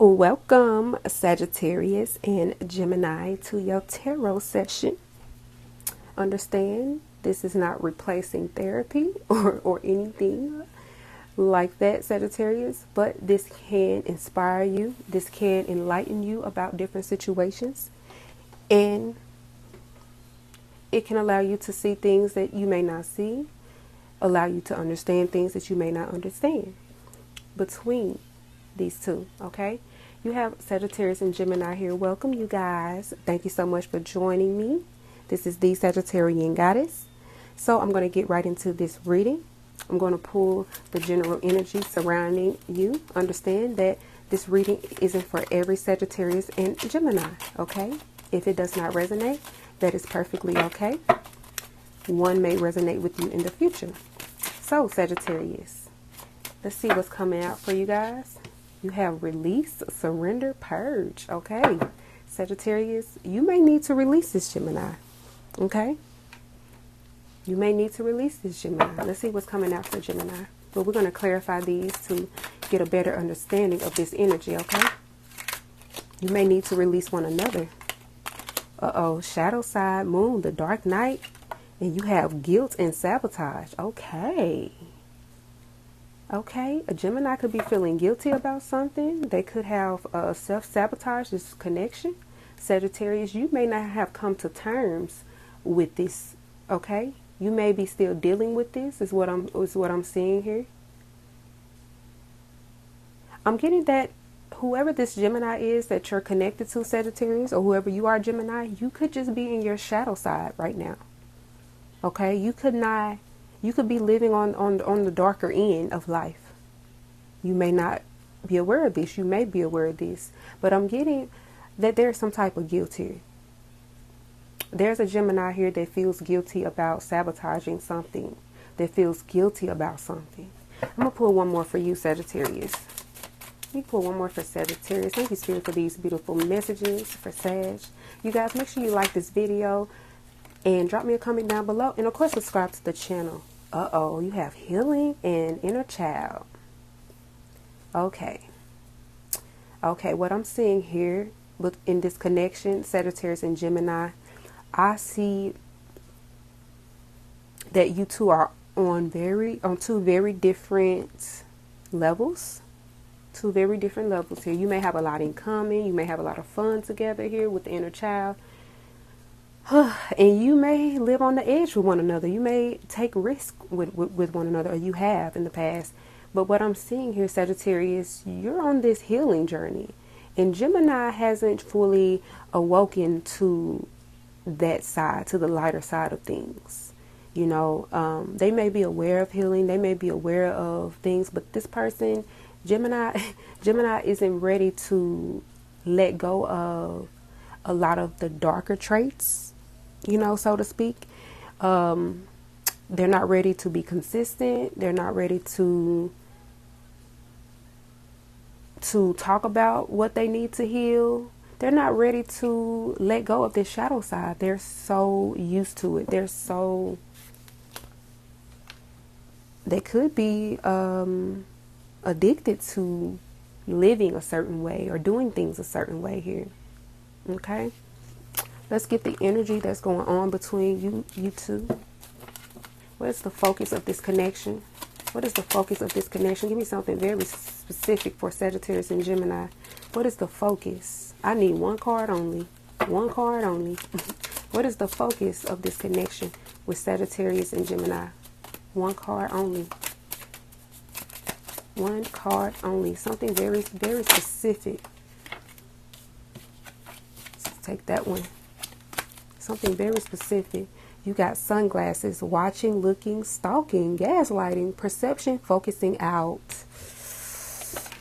Welcome, Sagittarius and Gemini, to your tarot session. Understand, this is not replacing therapy or anything like that, Sagittarius, but this can inspire you. This can enlighten you about different situations, and it can allow you to see things that you may not see, allow you to understand things that you may not understand between these two, okay? You have Sagittarius and Gemini here. Welcome, you guys. Thank you so much for joining me. This is the Sagittarian Goddess. So I'm going to get right into this reading. I'm going to pull the general energy surrounding you. Understand that this reading isn't for every Sagittarius and Gemini, okay? If it does not resonate, that is perfectly okay. One may resonate with you in the future. So, Sagittarius, let's see what's coming out for you guys. You have release, surrender, purge. Okay, Sagittarius, you may need to release this Gemini. Okay, you may need to release this Gemini. Let's see what's coming out for Gemini. But we're going to clarify these to get a better understanding of this energy. Okay, you may need to release one another. Shadow side, moon, the dark night, and you have guilt and sabotage. Okay. Okay, a Gemini could be feeling guilty about something. They could have self-sabotage this connection. Sagittarius, you may not have come to terms with this. Okay, you may be still dealing with this. Is what I'm seeing here. I'm getting that whoever this Gemini is that you're connected to, Sagittarius, or whoever you are, Gemini, you could just be in your shadow side right now. Okay, you could be living on the darker end of life. You may not be aware of this. You may be aware of this. But I'm getting that there's some type of guilt here. There's a Gemini here that feels guilty about sabotaging something. That feels guilty about something. I'm going to pull one more for you, Sagittarius. Let me pull one more for Sagittarius. Thank you, Spirit, for these beautiful messages for Sag. You guys, make sure you like this video. And drop me a comment down below. And of course, subscribe to the channel. You have healing and inner child. Okay, what I'm seeing here in this connection, Sagittarius and Gemini, I see that you two are on two very different levels. Two very different levels here. You may have a lot in common. You may have a lot of fun together here with the inner child. And you may live on the edge with one another. You may take risk with one another, or you have in the past. But what I'm seeing here, Sagittarius, you're on this healing journey. And Gemini hasn't fully awoken to that side, to the lighter side of things. You know, they may be aware of healing. They may be aware of things. But this person, Gemini isn't ready to let go of a lot of the darker traits, you know, so to speak. They're not ready to be consistent. They're not ready to talk about what they need to heal. They're not ready to let go of this shadow side. They're so used to it. They could be addicted to living a certain way or doing things a certain way here. Okay, let's get the energy that's going on between you two. What is the focus of this connection? What is the focus of this connection? Give me something very specific for Sagittarius and Gemini. What is the focus? I need one card only. One card only. What is the focus of this connection with Sagittarius and Gemini? One card only. One card only. Something very, very specific. Take that one. Something very specific. You got sunglasses, watching, looking, stalking, gaslighting, perception, focusing out.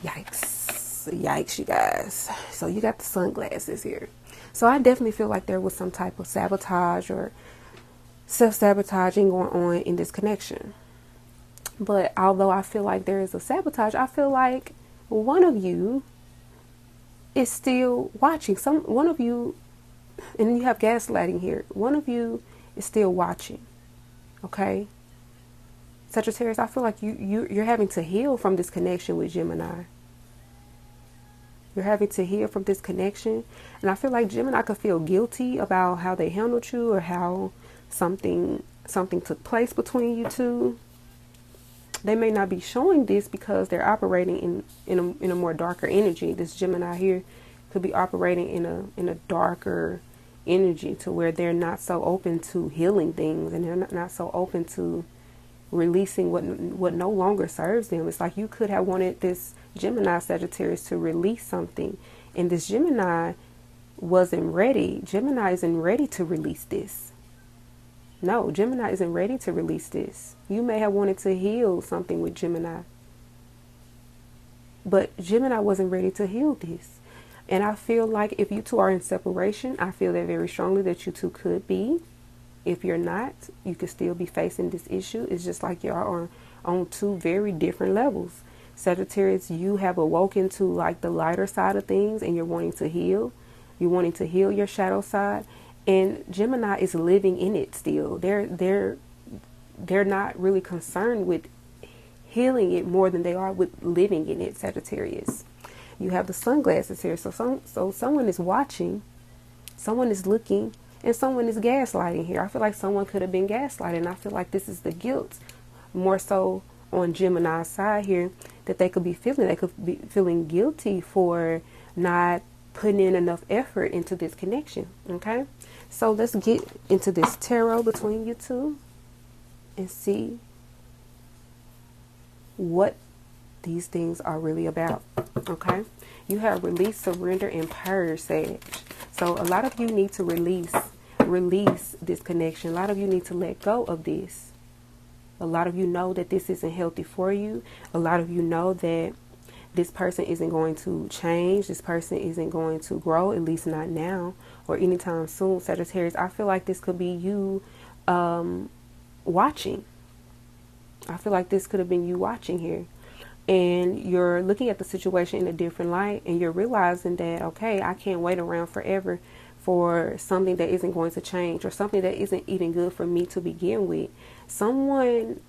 Yikes, you guys. So you got the sunglasses here. So I definitely feel like there was some type of sabotage or self-sabotaging going on in this connection. But although I feel like there is a sabotage, I feel like one of you is still watching. One of you, and you have gaslighting here. One of you is still watching. Okay, Sagittarius, I feel like you're having to heal from this connection with Gemini. You're having to heal from this connection. And I feel like Gemini could feel guilty about how they handled you, or how something took place between you two. They may not be showing this because they're operating in a more darker energy. This Gemini here could be operating in a darker energy, to where they're not so open to healing things, and they're not so open to releasing what no longer serves them. It's like you could have wanted this Gemini Sagittarius to release something, and this Gemini wasn't ready. Gemini isn't ready to release this. No, Gemini isn't ready to release this. You may have wanted to heal something with Gemini, but Gemini wasn't ready to heal this. And I feel like if you two are in separation, I feel that very strongly that you two could be. If you're not, you could still be facing this issue. It's just like you are on two very different levels. Sagittarius, you have awoken to like the lighter side of things, and you're wanting to heal. You're wanting to heal your shadow side. And Gemini is living in it still. They're not really concerned with healing it more than they are with living in it, Sagittarius. You have the sunglasses here. So someone is watching, someone is looking, and someone is gaslighting here. I feel like someone could have been gaslighting. I feel like this is the guilt more so on Gemini's side here that they could be feeling. They could be feeling guilty for not putting in enough effort into this connection. Okay, so let's get into this tarot between you two and see what these things are really about. Okay, you have release, surrender, and purge, Sag. So a lot of you need to release this connection. A lot of you need to let go of this. A lot of you know that this isn't healthy for you. A lot of you know that this person isn't going to change. This person isn't going to grow, at least not now or anytime soon, Sagittarius. I feel like this could be you watching. I feel like this could have been you watching here. And you're looking at the situation in a different light, and you're realizing that, okay, I can't wait around forever for something that isn't going to change, or something that isn't even good for me to begin with. Someone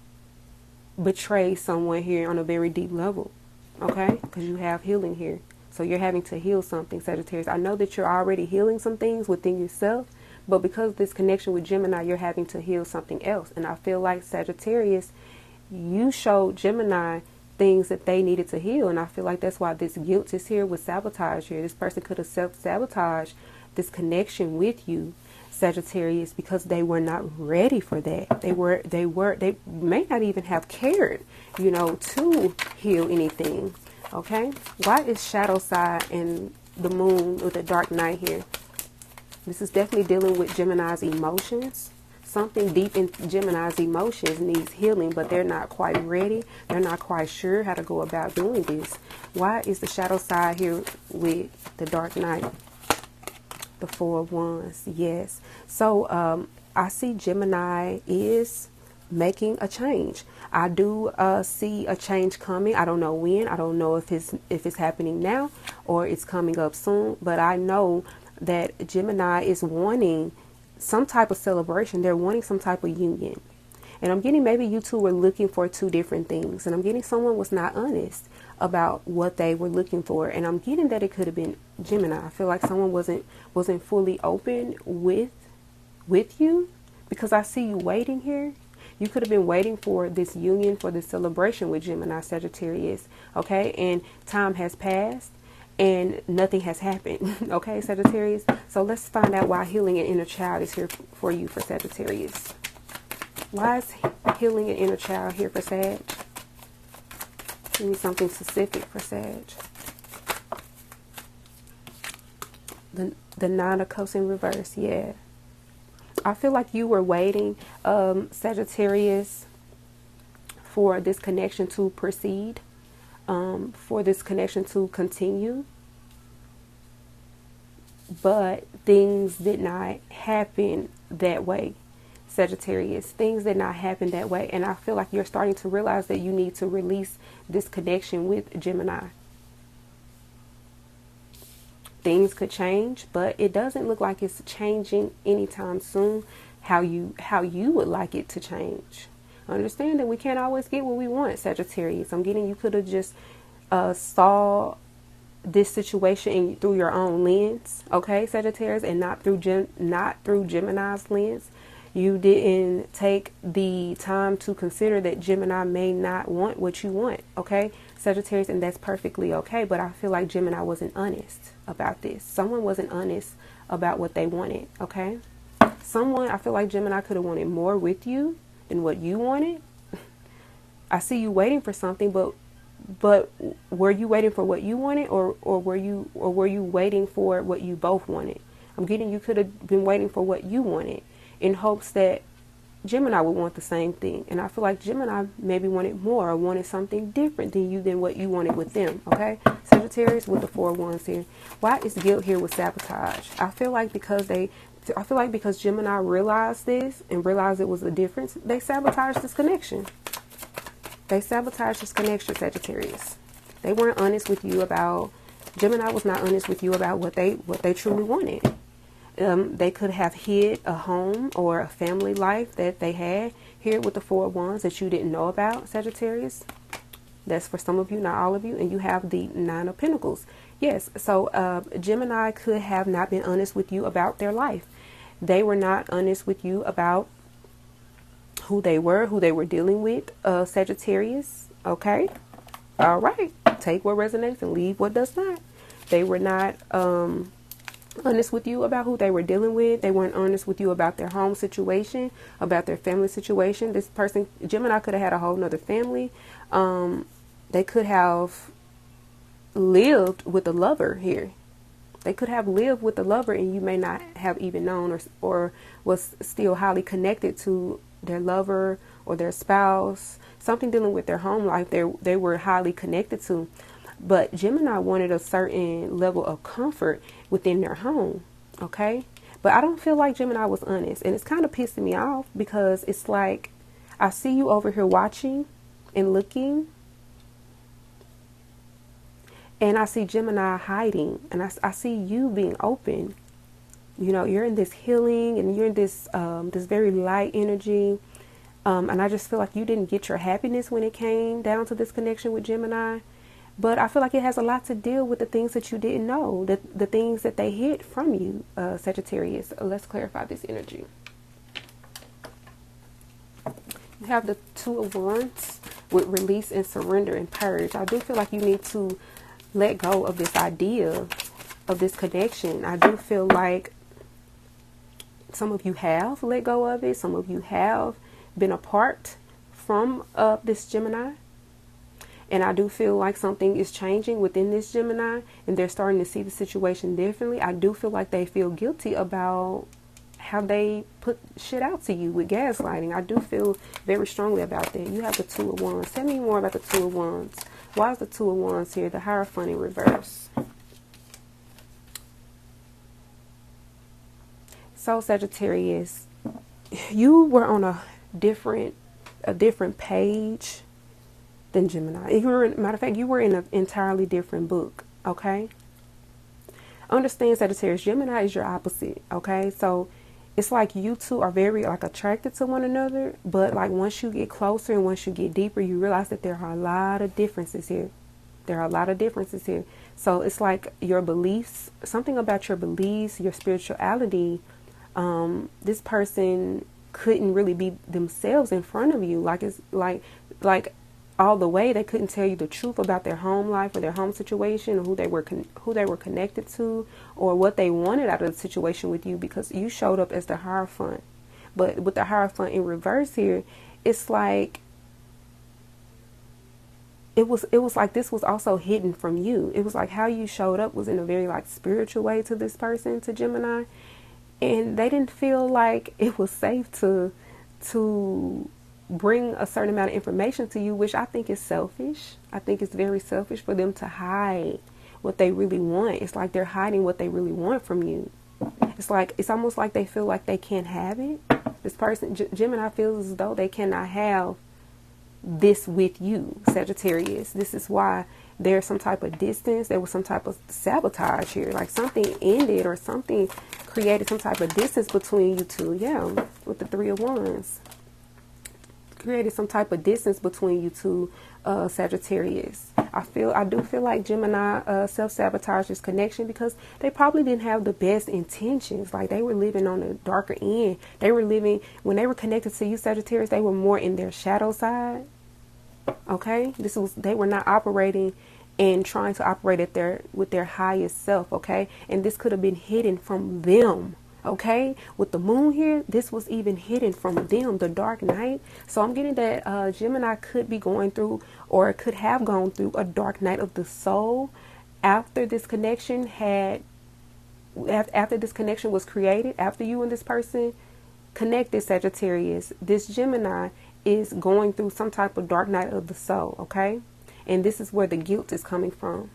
betrays someone here on a very deep level, okay? Because you have healing here. So you're having to heal something, Sagittarius. I know that you're already healing some things within yourself, but because of this connection with Gemini, you're having to heal something else. And I feel like, Sagittarius, you showed Gemini things that they needed to heal, and I feel like that's why this guilt is here with sabotage here. This person could have self-sabotaged this connection with you, Sagittarius, because they were not ready for that. They may not even have cared, to heal anything. Okay, why is shadow side and the moon with the dark night here? This is definitely dealing with Gemini's emotions. Something deep in Gemini's emotions needs healing, but they're not quite ready. They're not quite sure how to go about doing this. Why is the shadow side here with the dark night? The Four of Wands. Yes. So I see Gemini is making a change. I do see a change coming. I don't know when. I don't know if it's happening now or it's coming up soon. But I know that Gemini is wanting some type of celebration. They're wanting some type of union. And I'm getting maybe you two were looking for two different things. And I'm getting someone was not honest about what they were looking for. And I'm getting that it could have been Gemini. I feel like someone wasn't fully open with you, because I see you waiting here. You could have been waiting for this union, for this celebration with Gemini, Sagittarius. Okay, and time has passed and nothing has happened. Okay, Sagittarius. So let's find out why healing an inner child is here for you, for Sagittarius. Why is healing an inner child here for Sag? Give me something specific for Sag. The Nine of Cups in reverse. Yeah. I feel like you were waiting, Sagittarius, for this connection to proceed, for this connection to continue. But things did not happen that way, Sagittarius. Things did not happen that way. And I feel like you're starting to realize that you need to release this connection with Gemini. Things could change, but it doesn't look like it's changing anytime soon how you would like it to change. Understand that we can't always get what we want, Sagittarius. I'm getting you could have just saw this situation through your own lens, okay, Sagittarius, and not through Gemini's lens. You didn't take the time to consider that Gemini may not want what you want, okay, Sagittarius, and that's perfectly okay. But I feel like Gemini wasn't honest about this. Someone wasn't honest about what they wanted, okay? I feel like Gemini could have wanted more with you than what you wanted. I see you waiting for something, but were you waiting for what you wanted, or were you waiting for what you both wanted? I'm getting you could have been waiting for what you wanted in hopes that Gemini would want the same thing. And I feel like Gemini maybe wanted more or wanted something different than what you wanted with them, okay? Sagittarius with the 4 of Wands here. Why is guilt here with sabotage? I feel like because Gemini realized this and realized it was a difference, they sabotaged this connection. They sabotaged this connection, Sagittarius. They weren't honest with you about, Gemini was not honest with you about what they truly wanted. They could have hid a home or a family life that they had here with the 4 of Wands that you didn't know about, Sagittarius. That's for some of you, not all of you. And you have the 9 of Pentacles. Yes, so Gemini could have not been honest with you about their life. They were not honest with you about who they were dealing with, Sagittarius. Okay, all right, take what resonates and leave what does not. They were not honest with you about who they were dealing with. They weren't honest with you about their home situation, about their family situation. This person, Gemini, could have had a whole nother family. They could have lived with a lover here. They could have lived with a lover and you may not have even known, or was still highly connected to their lover or their spouse, something dealing with their home life they were highly connected to. But Gemini wanted a certain level of comfort within their home, okay? But I don't feel like Gemini was honest, and it's kind of pissing me off because it's like I see you over here watching and looking, and I see Gemini hiding, and I see you being open. You know, you're in this healing and you're in this this very light energy. And I just feel like you didn't get your happiness when it came down to this connection with Gemini. But I feel like it has a lot to deal with the things that you didn't know, the things that they hid from you, Sagittarius. Let's clarify this energy. You have the 2 of Wands with release and surrender and purge. I do feel like you need to let go of this idea of this connection. I do feel like some of you have let go of it. Some of you have been apart from this Gemini. And I do feel like something is changing within this Gemini and they're starting to see the situation differently. I do feel like they feel guilty about how they put shit out to you with gaslighting. I do feel very strongly about that. You have the 2 of Wands. Tell me more about the 2 of Wands. Why is the 2 of Wands here? The Hierophant in reverse. So Sagittarius, you were on a different page than Gemini. Matter of fact, you were in an entirely different book, okay? Understand, Sagittarius, Gemini is your opposite, okay? So it's like you two are very attracted to one another, but like once you get closer and once you get deeper, you realize that there are a lot of differences here. So it's like your beliefs, something about your beliefs, your spirituality, this person couldn't really be themselves in front of you. Like it's like all the way they couldn't tell you the truth about their home life or their home situation or who they were connected to or what they wanted out of the situation with you, because you showed up as the Hierophant. But with the Hierophant in reverse here, it's like it was like this was also hidden from you. It was like how you showed up was in a very spiritual way to this person, to Gemini, and they didn't feel like it was safe to bring a certain amount of information to you, which I think is selfish. I think it's very selfish for them to hide what they really want. It's like they're hiding what they really want from you. It's almost like they feel like they can't have it. This person, Gemini, feels as though they cannot have this with you, Sagittarius. This is why there's some type of distance. There was some type of sabotage here. Like something ended or something created some type of distance between you two. Yeah, with the 3 of Wands. Created some type of distance between you two, Sagittarius. I do feel like Gemini self-sabotaged this connection because they probably didn't have the best intentions. Like they were living on the darker end. They were living, when they were connected to you, Sagittarius, they were more in their shadow side. Okay, they were not operating and trying to operate with their highest self. Okay, and this could have been hidden from them. Okay, with the moon here, this was even hidden from them, the dark night. So I'm getting that Gemini could be going through, or could have gone through, a dark night of the soul after this connection was created, after you and this person connected, Sagittarius. This Gemini is going through some type of dark night of the soul. Okay, and this is where the guilt is coming from.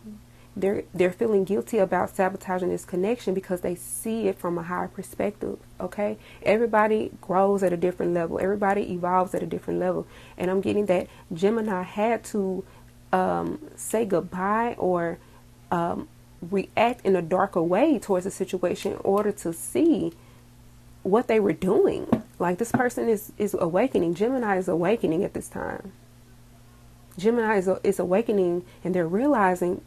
They're feeling guilty about sabotaging this connection because they see it from a higher perspective. Okay, everybody grows at a different level. Everybody evolves at a different level, and I'm getting that Gemini had to say goodbye or react in a darker way towards the situation in order to see what they were doing. Like this person is awakening. Gemini is awakening at this time. Gemini is awakening, and they're realizing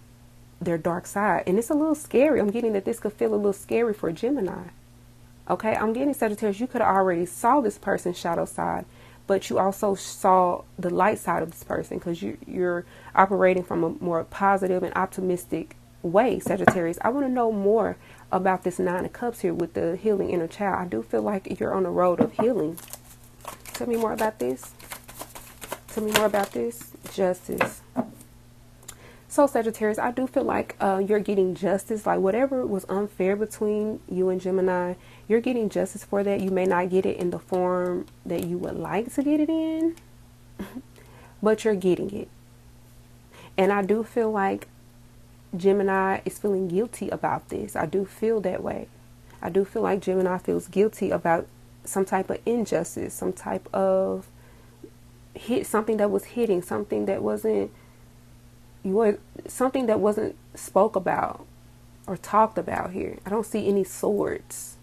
their dark side, and it's a little scary. I'm getting that this could feel a little scary for Gemini. Okay, I'm getting, Sagittarius, you could have already saw this person's shadow side, but you also saw the light side of this person because you're operating from a more positive and optimistic way, Sagittarius. I want to know more about this Nine of Cups here with the healing inner child. I do feel like you're on the road of healing. Tell me more about this. Tell me more about this. Justice. So Sagittarius, I do feel like you're getting justice. Like whatever was unfair between you and Gemini, you're getting justice for that. You may not get it in the form that you would like to get it in, but you're getting it. And I do feel like Gemini is feeling guilty about this. I do feel that way. I do feel like Gemini feels guilty about some type of injustice, some type of something that was hitting, something that wasn't spoke about or talked about here. I don't see any swords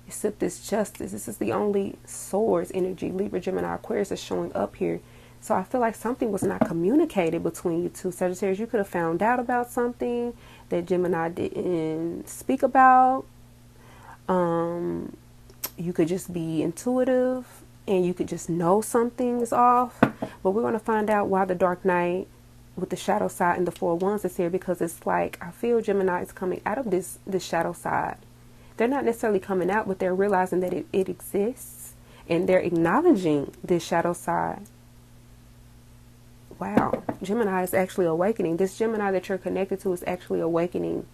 except this justice. This is the only swords energy, Libra, Gemini, Aquarius, is showing up here. So I feel like something was not communicated between you two, Sagittarius. You could have found out about something that Gemini didn't speak about. You could just be intuitive and you could just know something is off. But we're going to find out why the dark night with the shadow side and the Four of Wands is here, because it's like I feel Gemini is coming out of this shadow side. They're not necessarily coming out, but they're realizing that it exists, and they're acknowledging this shadow side. Wow, Gemini is actually awakening. This Gemini that you're connected to is actually awakening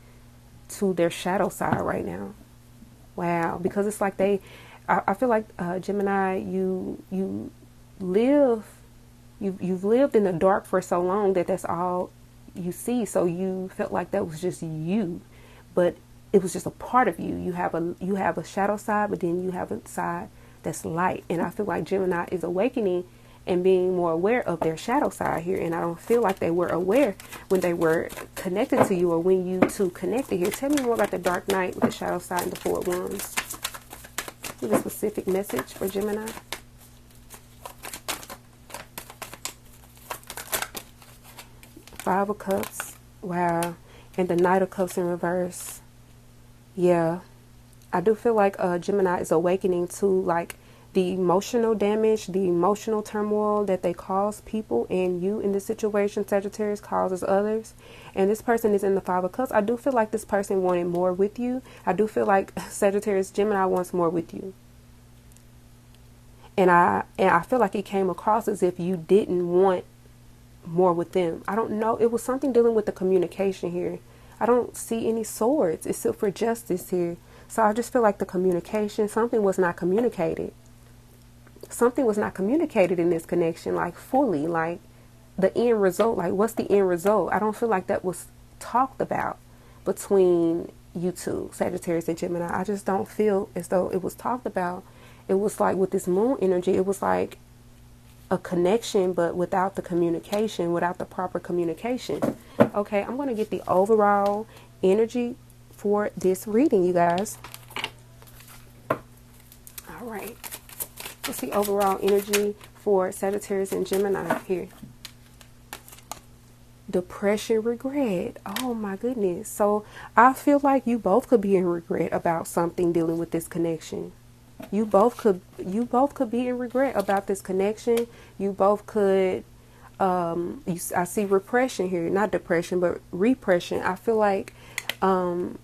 to their shadow side right now. Wow, because it's like I feel like Gemini, you've lived in the dark for so long that that's all you see. So you felt like that was just you, but it was just a part of you. You have a shadow side, but then you have a side that's light. And I feel like Gemini is awakening and being more aware of their shadow side here. And I don't feel like they were aware when they were connected to you or when you two connected here. Tell me more about the dark night with the shadow side and the Four of Wands. Give a specific message for Gemini. Five of Cups. Wow. And the Knight of Cups in reverse. Yeah. I do feel like Gemini is awakening to like the emotional damage, the emotional turmoil that they cause people, and you in this situation, Sagittarius, causes others. And this person is in the Five of Cups. I do feel like this person wanted more with you. I do feel like Sagittarius, Gemini wants more with you. And I feel like it came across as if you didn't want more with them. I don't know. It was something dealing with the communication here. I don't see any swords except for justice here. So I just feel like the communication, something was not communicated. Something was not communicated in this connection, like fully, like the end result. Like, what's the end result? I don't feel like that was talked about between you two, Sagittarius and Gemini. I just don't feel as though it was talked about. It was like with this moon energy, it was like a connection, but without the communication, without the proper communication. Okay, I'm going to get the overall energy for this reading, you guys. All right. What's the overall energy for Sagittarius and Gemini here? depression, regret. Oh my goodness. So I feel like you both could be in regret about something dealing with this connection. You both could be in regret about this connection. You both could I see repression here, not depression, but repression. I feel like you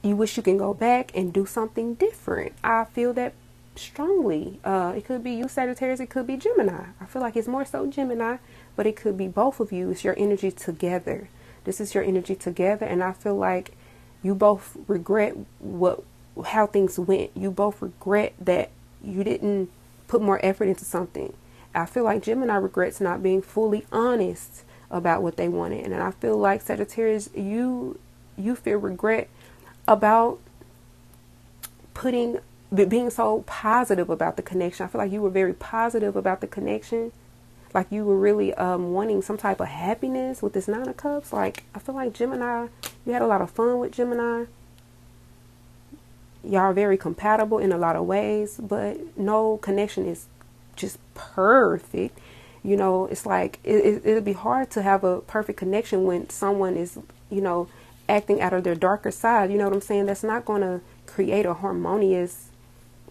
wish you can go back and do something different. I feel that strongly. It could be you, Sagittarius. It could be Gemini. I feel like it's more so Gemini, but it could be both of you. It's your energy together. This is your energy together, and I feel like you both regret how things went. You both regret that you didn't put more effort into something. I feel like Gemini regrets not being fully honest about what they wanted, and I feel like Sagittarius, you feel regret about being so positive about the connection. I feel like you were very positive about the connection. Like you were really wanting some type of happiness with this Nine of Cups. Like I feel like Gemini, you had a lot of fun with Gemini. Y'all are very compatible in a lot of ways, but no connection is just perfect. You know, it's like it'll be hard to have a perfect connection when someone is, you know, acting out of their darker side. You know what I'm saying? That's not going to create a harmonious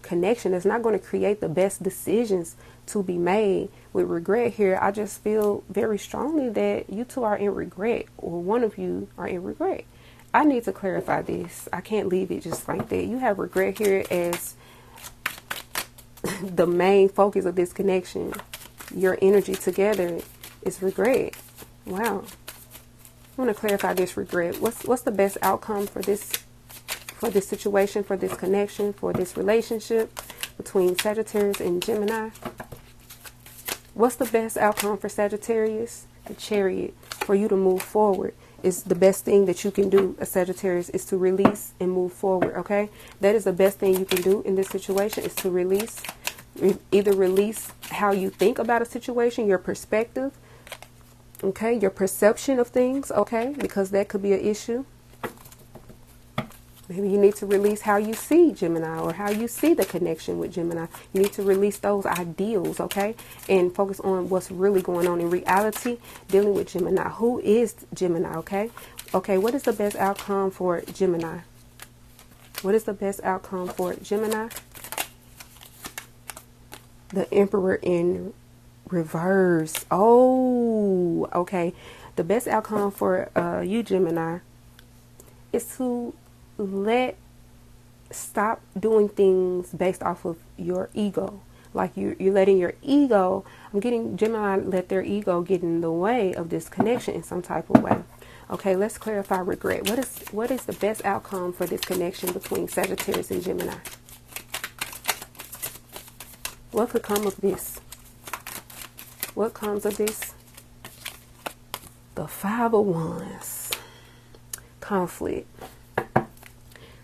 connection. It's not going to create the best decisions to be made. With regret here, I just feel very strongly that you two are in regret, or one of you are in regret. I need to clarify this. I can't leave it just like that. You have regret here as the main focus of this connection. Your energy together is regret. Wow. I want to clarify this regret. What's the best outcome for this situation, for this connection, for this relationship between Sagittarius and Gemini? What's the best outcome for Sagittarius? The Chariot. For you to move forward is the best thing that you can do as Sagittarius, is to release and move forward. Okay, that is the best thing you can do in this situation, is to release. Either release how you think about a situation, your perspective, okay, your perception of things, okay, because that could be an issue. Maybe you need to release how you see Gemini, or how you see the connection with Gemini. You need to release those ideals, okay, and focus on what's really going on in reality, dealing with Gemini. Who is Gemini, okay? Okay, what is the best outcome for Gemini? What is the best outcome for Gemini? The Emperor in reverse. Oh, okay. The best outcome for you, Gemini, is to stop doing things based off of your ego. Like you're letting your ego, I'm getting Gemini, let their ego get in the way of this connection in some type of way. Okay, let's clarify regret. What is the best outcome for this connection between Sagittarius and Gemini? What could come of this? What comes of this? The Five of Wands. Conflict.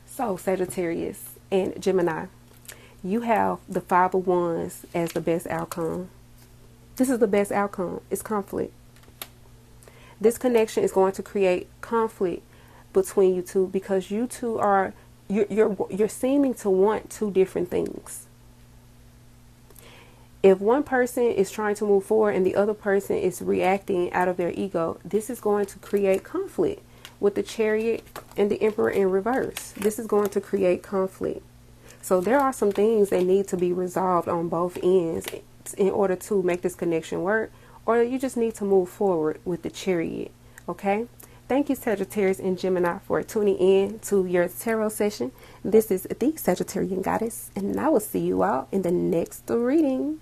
So, Sagittarius and Gemini, you have the Five of Wands as the best outcome. This is the best outcome. It's conflict. This connection is going to create conflict between you two, because you two are, you're seeming to want two different things. If one person is trying to move forward and the other person is reacting out of their ego, this is going to create conflict. With the Chariot and the Emperor in reverse, this is going to create conflict. So there are some things that need to be resolved on both ends in order to make this connection work, or you just need to move forward with the Chariot. Okay? Thank you, Sagittarius and Gemini, for tuning in to your tarot session. This is the Sagittarian Goddess, and I will see you all in the next reading.